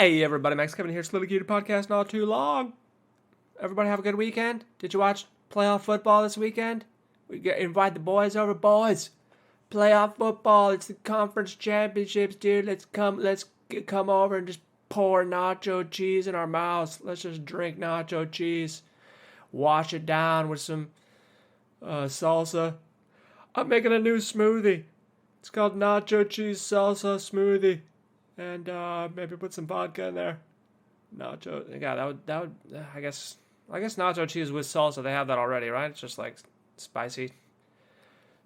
Hey everybody, Max Kevin here, Slitty Cutie Podcast, not too long. Everybody have a good weekend? Did you watch playoff football this weekend? Invite the boys over, boys. Playoff football, it's the conference championships, dude. Let's come over and just pour nacho cheese in our mouths. Let's just drink nacho cheese. Wash it down with some salsa. I'm making a new smoothie. It's called nacho cheese salsa smoothie. And maybe put some vodka in there. Nacho, yeah, that would. I guess nacho cheese with salsa. They have that already, right? It's just like spicy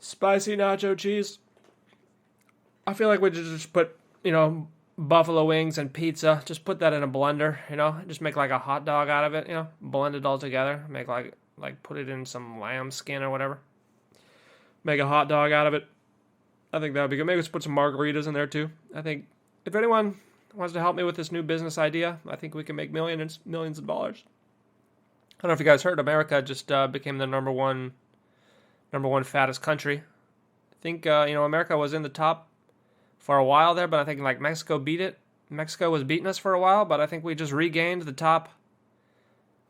nacho cheese. I feel like we just put buffalo wings and pizza. Just put that in a blender. Just make like a hot dog out of it. Blend it all together. Make like put it in some lamb skin or whatever. Make a hot dog out of it. I think that would be good. Maybe let's put some margaritas in there too. I think. If anyone wants to help me with this new business idea, I think we can make millions of dollars. I don't know if you guys heard, America just became the number one fattest country. I think America was in the top for a while there, but I think like Mexico beat it. Mexico was beating us for a while, but I think we just regained the top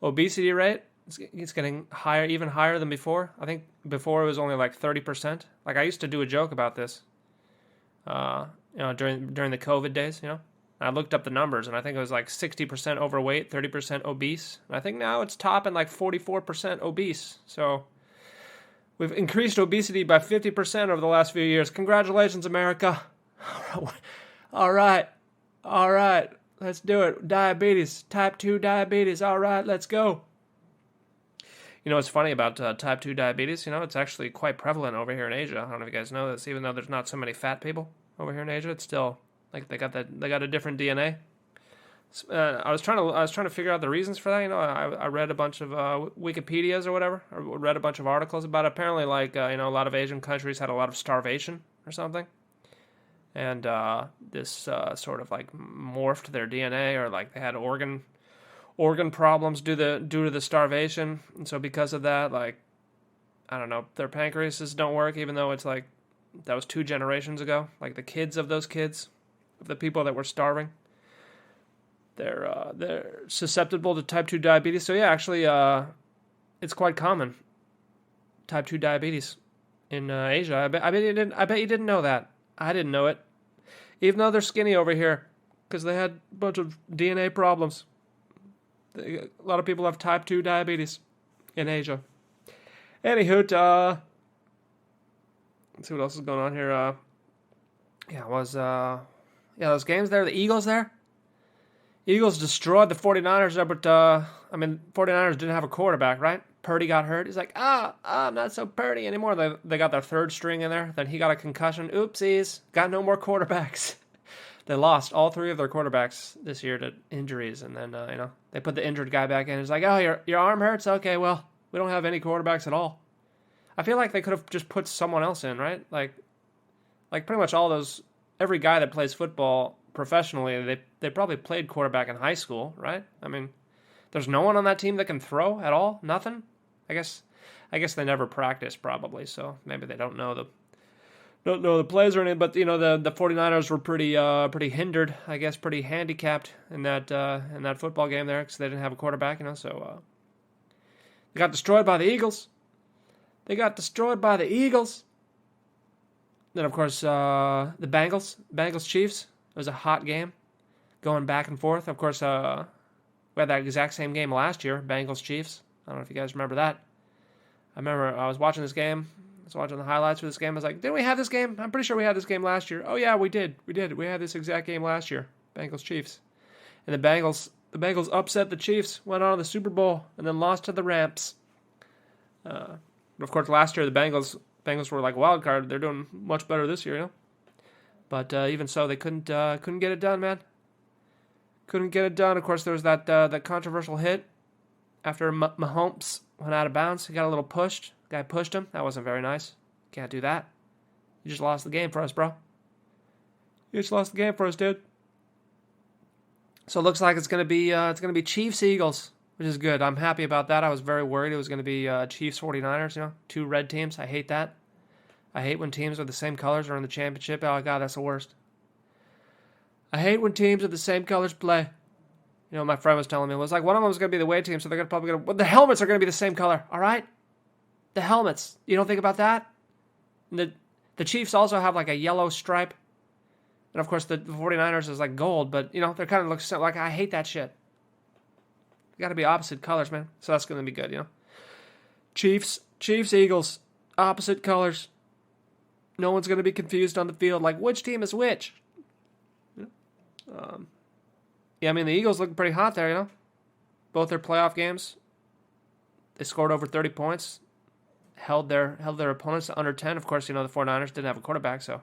obesity rate. It's getting higher, even higher than before. I think before it was only like 30%. Like I used to do a joke about this. During the COVID days, I looked up the numbers, and I think it was like 60% overweight, 30% obese. And I think now it's topping like 44% obese. So we've increased obesity by 50% over the last few years. Congratulations, America. All right. Let's do it. Diabetes, type 2 diabetes. All right, let's go. What's funny about type 2 diabetes? It's actually quite prevalent over here in Asia. I don't know if you guys know this. Even though there's not so many fat people over here in Asia, it's still like they got a different DNA. I was trying to figure out the reasons for that. I read a bunch of Wikipedias or whatever. I read a bunch of articles about it. Apparently, a lot of Asian countries had a lot of starvation or something, and this sort of like morphed their DNA, or like they had organ problems due to the starvation, and so because of that, like I don't know, their pancreases don't work, even though it's like that was 2 generations ago. Like the kids of those kids, of the people that were starving, they're susceptible to type 2 diabetes. So yeah, actually, it's quite common. Type 2 diabetes in Asia. I bet you didn't know that. I didn't know it, even though they're skinny over here, because they had a bunch of DNA problems. A lot of people have type 2 diabetes in Asia. Anywho, let's see what else is going on here. Those games there, the Eagles there. Eagles destroyed the 49ers there, but 49ers didn't have a quarterback, right? Purdy got hurt. He's like, I'm not so Purdy anymore. They got their third string in there. Then he got a concussion. Oopsies. Got no more quarterbacks. They lost all 3 of their quarterbacks this year to injuries, and then they put the injured guy back in. It's like, oh, your arm hurts? Okay, well, we don't have any quarterbacks at all. I feel like they could have just put someone else in, right? Like pretty much every guy that plays football professionally, they probably played quarterback in high school, right? I mean, there's no one on that team that can throw at all? Nothing? I guess they never practiced probably, so maybe they don't know the plays or anything, but the 49ers were pretty hindered, I guess, pretty handicapped in that football game there, because they didn't have a quarterback, so they got destroyed by the Eagles. Then, of course, the Bengals Chiefs. It was a hot game, going back and forth. Of course, we had that exact same game last year, Bengals Chiefs. I don't know if you guys remember that. I remember I was watching this game. I was watching the highlights for this game. I was like, didn't we have this game? I'm pretty sure we had this game last year. Oh, yeah, we did. We had this exact game last year, Bengals Chiefs. And the Bengals upset the Chiefs, went on to the Super Bowl, and then lost to the Rams. But of course, last year the Bengals were like a wild card. They're doing much better this year, But even so, they couldn't get it done, man. Couldn't get it done. Of course, there was that controversial hit after Mahomes went out of bounds. He got a little pushed. The guy pushed him. That wasn't very nice. Can't do that. You just lost the game for us, bro. You just lost the game for us, dude. So it looks like it's gonna be Chiefs Eagles, which is good. I'm happy about that. I was very worried it was gonna be Chiefs 49ers. 2 red teams. I hate that. I hate when teams with the same colors are in the championship. Oh god, that's the worst. I hate when teams of the same colors play. You know, my friend was telling me, it was like one of them was going to be the away team, so they're probably going to... Well, the helmets are going to be the same color, all right? The helmets. You don't think about that? And the Chiefs also have like a yellow stripe. And of course, the 49ers is like gold, but, you know, they're kind of looks like, I hate that shit. You got to be opposite colors, man. So that's going to be good, you know? Chiefs, Eagles, opposite colors. No one's going to be confused on the field, like, which team is which? Yeah, I mean, the Eagles look pretty hot there, you know? Both their playoff games, they scored over 30 points, held their opponents to under 10. Of course, you know, the 49ers didn't have a quarterback, so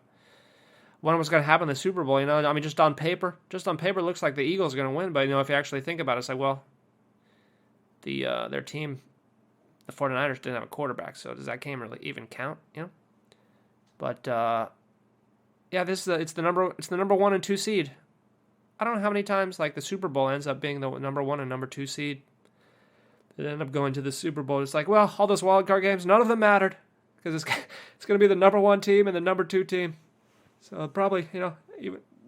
one was going to happen in the Super Bowl, you know? I mean, just on paper, it looks like the Eagles are going to win, but, you know, if you actually think about it, it's like, well, their team, the 49ers, didn't have a quarterback, so does that game really even count, you know? But, yeah, it's the number 1 and 2 seed. I don't know how many times like the Super Bowl ends up being the number 1 and number 2 seed. They end up going to the Super Bowl. It's like, well, all those wild card games, none of them mattered because it's going to be the number 1 team and the number 2 team. So probably, you know,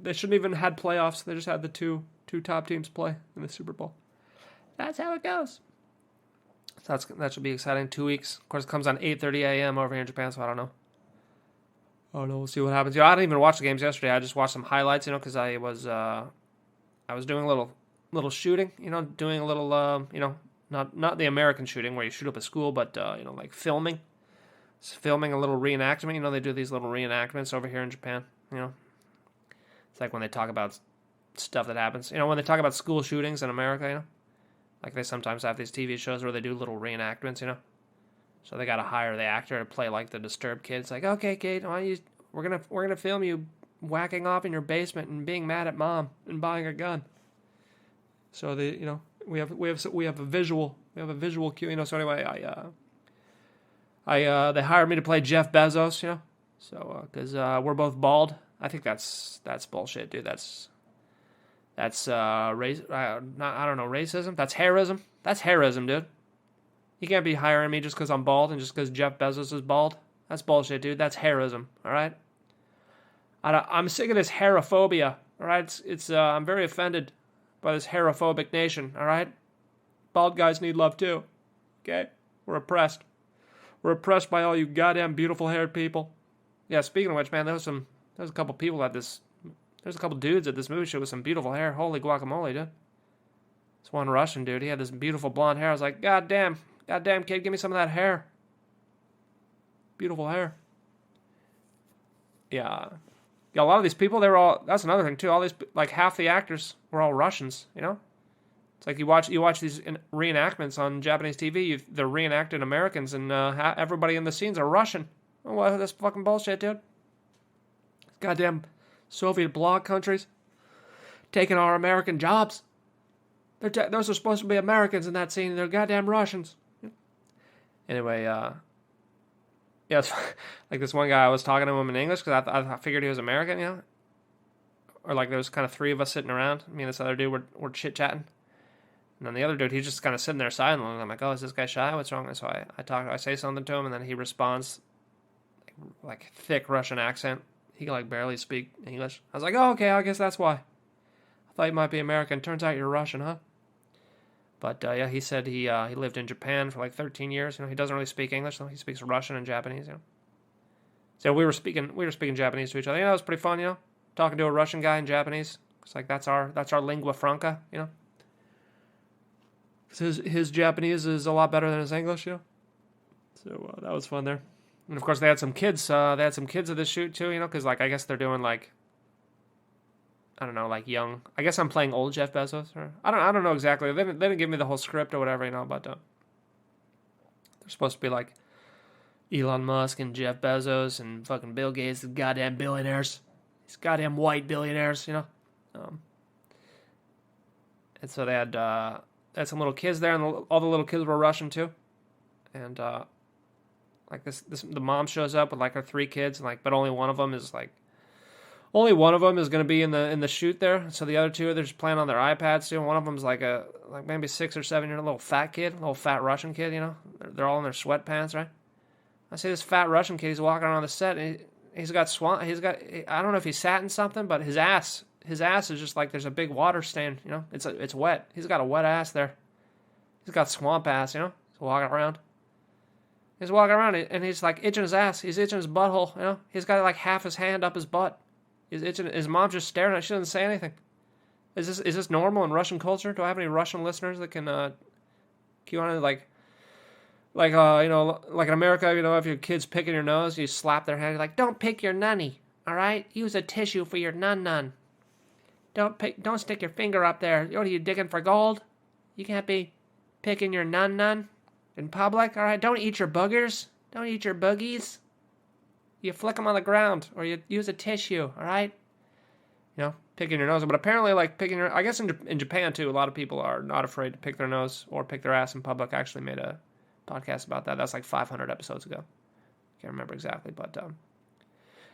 they shouldn't even had playoffs. They just had the two top teams play in the Super Bowl. That's how it goes. So that should be exciting. 2 weeks. Of course, it comes on 8:30 a.m. over here in Japan. So I don't know. We'll see what happens. You know, I didn't even watch the games yesterday. I just watched some highlights, you know, because I was doing a little shooting, you know, doing a little, you know, not the American shooting where you shoot up a school, but, you know, like filming. Just filming a little reenactment. You know, they do these little reenactments over here in Japan, you know. It's like when they talk about stuff that happens. You know, when they talk about school shootings in America, you know. Like they sometimes have these TV shows where they do little reenactments, you know. So they got to hire the actor to play like the disturbed kid. It's like, okay, Kate, we're gonna film you whacking off in your basement and being mad at mom and buying a gun. So you know, we have a visual cue, you know. So anyway, they hired me to play Jeff Bezos, you know. So because we're both bald, I think that's bullshit, dude. That's race. I don't know, racism. That's hairism. That's hairism, dude. You can't be hiring me just because I'm bald and just because Jeff Bezos is bald. That's bullshit, dude. That's hairism, all right? I'm sick of this hairphobia, all right? I'm very offended by this hairophobic nation, all right? Bald guys need love too, okay? We're oppressed. We're oppressed by all you goddamn beautiful haired people. Yeah, speaking of which, man, there's a couple people there's a couple dudes at this movie show with some beautiful hair. Holy guacamole, dude. This one Russian dude, he had this beautiful blonde hair. I was like, goddamn kid, give me some of that hair. Beautiful hair. Yeah, a lot of these people, that's another thing too. All these, like half the actors were all Russians, you know? It's like you watch these reenactments on Japanese TV, they're reenacting Americans, and everybody in the scenes are Russian. Oh, well, that's fucking bullshit, dude. Goddamn Soviet bloc countries taking our American jobs. Those are supposed to be Americans in that scene, and they're goddamn Russians. Anyway, yeah, it's like this one guy, I was talking to him in English because I figured he was American, you know? Or like there was kind of 3 of us sitting around. Me and this other dude were chit-chatting. And then the other dude, he's just kind of sitting there silently. And I'm like, oh, is this guy shy? What's wrong? And so I say something to him, and then he responds like thick Russian accent. He can like barely speak English. I was like, oh, okay, I guess that's why. I thought you might be American. Turns out you're Russian, huh? But yeah, he said he lived in Japan for like 13 years. You know, he doesn't really speak English, though. He speaks Russian and Japanese. You know, so we were speaking Japanese to each other. You know, it was pretty fun. You know, talking to a Russian guy in Japanese. It's like that's our lingua franca. You know, his Japanese is a lot better than his English. You know, so that was fun there. And of course, they had some kids. They had some kids at this shoot too. You know, because like I guess they're doing like, I don't know, like young. I guess I'm playing old Jeff Bezos, or I don't know exactly. They didn't give me the whole script or whatever, you know. But they're supposed to be like Elon Musk and Jeff Bezos and fucking Bill Gates, the goddamn billionaires. These goddamn white billionaires, you know. And so they had some little kids there, and all the little kids were Russian too. And like the mom shows up with like her 3 kids, and like, but only one of them is going to be in the shoot there. So the other 2 they're just playing on their iPads too. And one of them's like maybe 6 or 7 year old little fat kid, little fat Russian kid. You know, they're all in their sweatpants, right? I see this fat Russian kid. He's walking around the set, and he's got I don't know if he sat in something, but his ass his ass is just like there's a big water stain, you know? It's wet. He's got a wet ass there. He's got swamp ass, you know? He's walking around. He's walking around and he's like itching his ass. He's itching his butthole, you know? He's got like half his hand up his butt. He's itching. His mom's just staring at him. She doesn't say anything. Is this normal in Russian culture? Do I have any Russian listeners that can keep on like you know, like in America, you know, if your kid's picking your nose, you slap their hand. You're like, don't pick your nunny, all right? Use a tissue for your nun. Don't stick your finger up there. What are you digging for gold? You can't be picking your nun in public, all right? Don't eat your boogers. Don't eat your boogies. You flick them on the ground, or you use a tissue, all right? You know, picking your nose. But apparently, like, picking your... I guess in Japan, too, a lot of people are not afraid to pick their nose or pick their ass in public. I actually made a podcast about that. That's like 500 episodes ago. Can't remember exactly, but...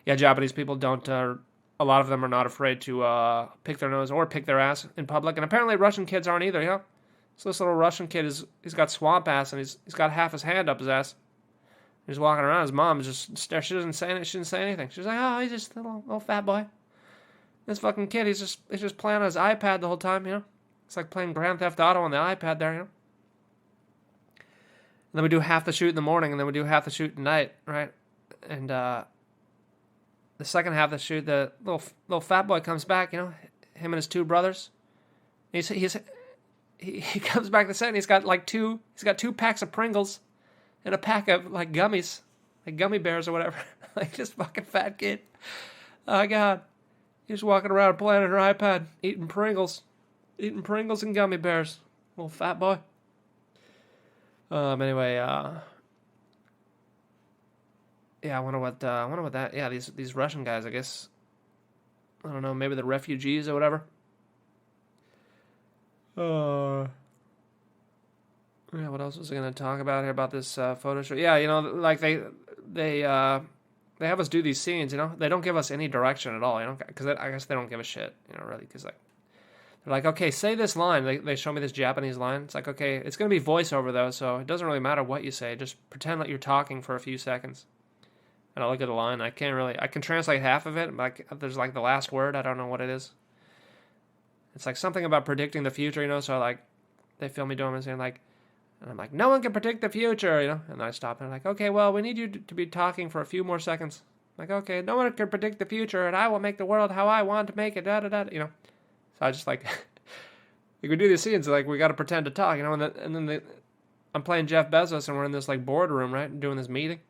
yeah, Japanese people don't... a lot of them are not afraid to pick their nose or pick their ass in public. And apparently Russian kids aren't either, you know? So this little Russian kid, he's got swamp ass, and he's got half his hand up his ass. He's walking around. His mom is just staring. She didn't say anything. She's like, oh, he's just a little fat boy. This fucking kid, he's just playing on his iPad the whole time, you know? It's like playing Grand Theft Auto on the iPad there, you know? And then we do half the shoot in the morning, and then we do half the shoot at night, right? And the second half of the shoot, the little fat boy comes back, you know, him and his two brothers. He comes back to set, and he's got two packs of Pringles and a pack of like gummies, like gummy bears or whatever. Like this fucking fat kid. Oh God, he's walking around playing on her iPad, eating Pringles and gummy bears. Little fat boy. Anyway, yeah, I wonder what that. Yeah, these Russian guys. I guess I don't know. Maybe the refugees or whatever. Yeah, what else was I going to talk about here about this photo shoot? Yeah, you know, like they have us do these scenes. You know, they don't give us any direction at all. You know, because I guess they don't give a shit. You know, really, because like they're like, okay, say this line. They show me this Japanese line. It's like, okay, it's going to be voiceover though, so it doesn't really matter what you say. Just pretend like you're talking for a few seconds. And I look at the line. I can translate half of it. Like there's like the last word. I don't know what it is. It's like something about predicting the future, you know. So like they film me doing this and like. And I'm like, no one can predict the future, you know? And I stop and I'm like, okay, well, we need you to be talking for a few more seconds. I'm like, okay, no one can predict the future, and I will make the world how I want to make it, da-da-da, you know? So I just like we do these scenes, like, we got to pretend to talk, you know? And then I'm playing Jeff Bezos, and we're in this, like, boardroom, right? Doing this meeting.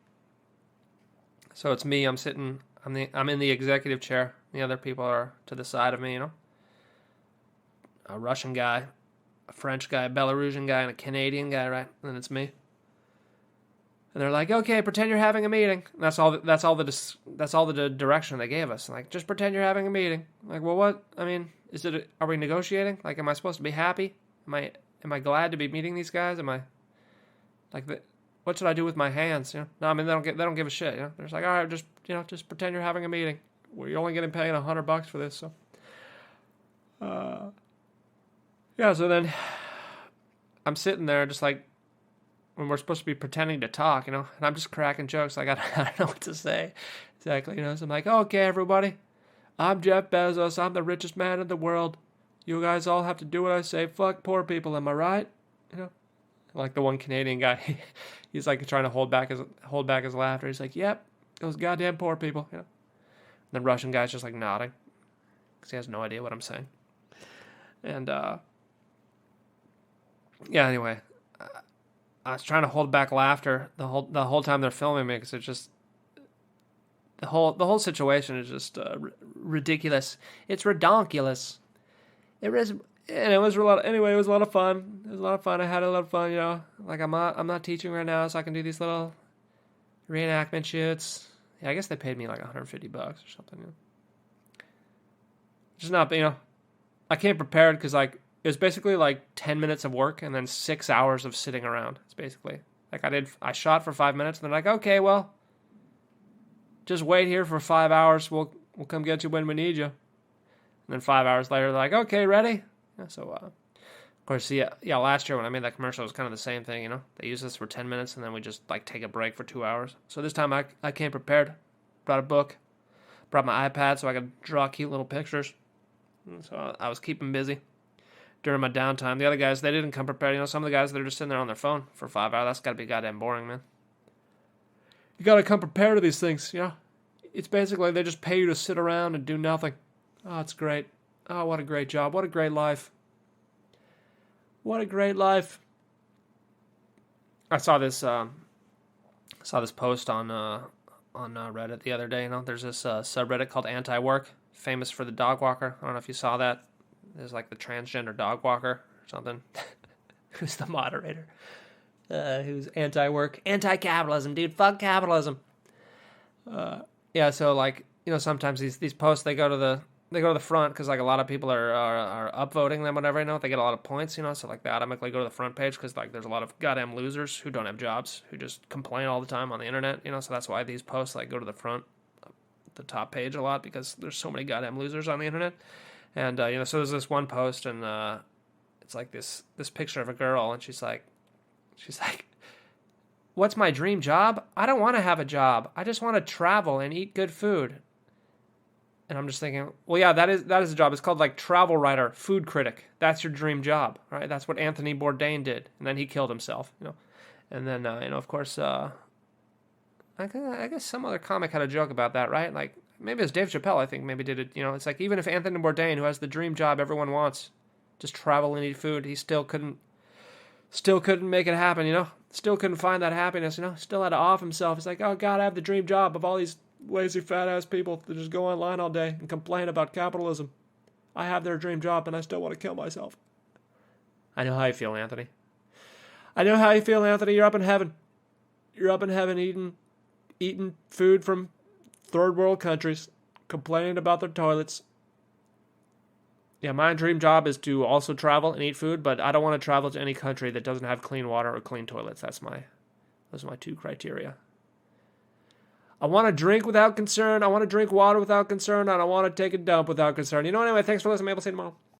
So it's me, I'm in the executive chair. The other people are to the side of me, you know? A Russian guy. A French guy, a Belarusian guy, and a Canadian guy, right? And it's me. And they're like, okay, pretend you're having a meeting. And that's all the direction they gave us. Like, just pretend you're having a meeting. Like, well, what? I mean, are we negotiating? Like, am I supposed to be happy? Am I glad to be meeting these guys? Am I like what should I do with my hands? You know? No, I mean they don't give a shit. You know, they're just like, all right, just pretend you're having a meeting. You're only getting paid $100 for this, so. Yeah, so then I'm sitting there just like when we're supposed to be pretending to talk, you know, and I'm just cracking jokes like I don't know what to say exactly, you know. So I'm like, okay, everybody, I'm Jeff Bezos. I'm the richest man in the world. You guys all have to do what I say. Fuck poor people, am I right? You know, like the one Canadian guy, he's like trying to hold back his laughter. He's like, yep, those goddamn poor people, you know. And the Russian guy's just like nodding because he has no idea what I'm saying. And yeah, anyway, I was trying to hold back laughter the whole time they're filming me because it's just the whole situation is just ridiculous. It's redonkulous. It was, and it was a lot. Anyway, it was a lot of fun. It was a lot of fun. I had a lot of fun, you know. Like I'm not teaching right now, so I can do these little reenactment shoots. Yeah, I guess they paid me like $150 or something. You know. Just not, you know. I came prepared because like. It was basically like 10 minutes of work and then 6 hours of sitting around. It's basically like I shot for 5 minutes and they're like, okay, well, just wait here for 5 hours. We'll come get you when we need you. And then 5 hours later, they're like, okay, ready? Yeah, so, of course, yeah, last year when I made that commercial, it was kind of the same thing, you know? They used us for 10 minutes and then we just like take a break for 2 hours. So this time I came prepared, brought a book, brought my iPad so I could draw cute little pictures. So I was keeping busy during my downtime. The other guys, they didn't come prepared. You know, some of the guys, they're just sitting there on their phone for 5 hours. That's got to be goddamn boring, man. You got to come prepared to these things, you know? It's basically they just pay you to sit around and do nothing. Oh, it's great. Oh, what a great job. What a great life. What a great life. I saw this post on Reddit the other day. You know, there's this subreddit called Anti-Work, famous for the dog walker. I don't know if you saw that. There's like the transgender dog walker or something. Who's the moderator? Who's anti-work, anti-capitalism, dude. Fuck capitalism. Yeah. So like, you know, sometimes these posts they go to the front because like a lot of people are upvoting them, whatever. You know, they get a lot of points. You know, so like they automatically go to the front page because like there's a lot of goddamn losers who don't have jobs who just complain all the time on the internet. You know, so that's why these posts like go to the front, the top page a lot because there's so many goddamn losers on the internet. And you know, so there's this one post and it's like this picture of a girl and she's like, what's my dream job? I don't want to have a job. I just want to travel and eat good food. And I'm just thinking, well, yeah, that is a job. It's called like travel writer, food critic. That's your dream job, right? That's what Anthony Bourdain did, and then he killed himself, you know. And then you know, of course, I guess some other comic had a joke about that, right? Like maybe it was Dave Chappelle. I think maybe did it. You know, it's like even if Anthony Bourdain, who has the dream job everyone wants, just travel and eat food, he still couldn't make it happen, you know? Still couldn't find that happiness, you know? Still had to off himself. He's like, oh, God, I have the dream job of all these lazy fat-ass people that just go online all day and complain about capitalism. I have their dream job, and I still want to kill myself. I know how you feel, Anthony. I know how you feel, Anthony. You're up in heaven. You're up in heaven eating food from third world countries, complaining about their toilets. Yeah, my dream job is to also travel and eat food, but I don't want to travel to any country that doesn't have clean water or clean toilets. Those are my two criteria. I want to drink without concern. I want to drink water without concern. And I want to take a dump without concern. You know, anyway, thanks for listening. Maybe I'll see you tomorrow.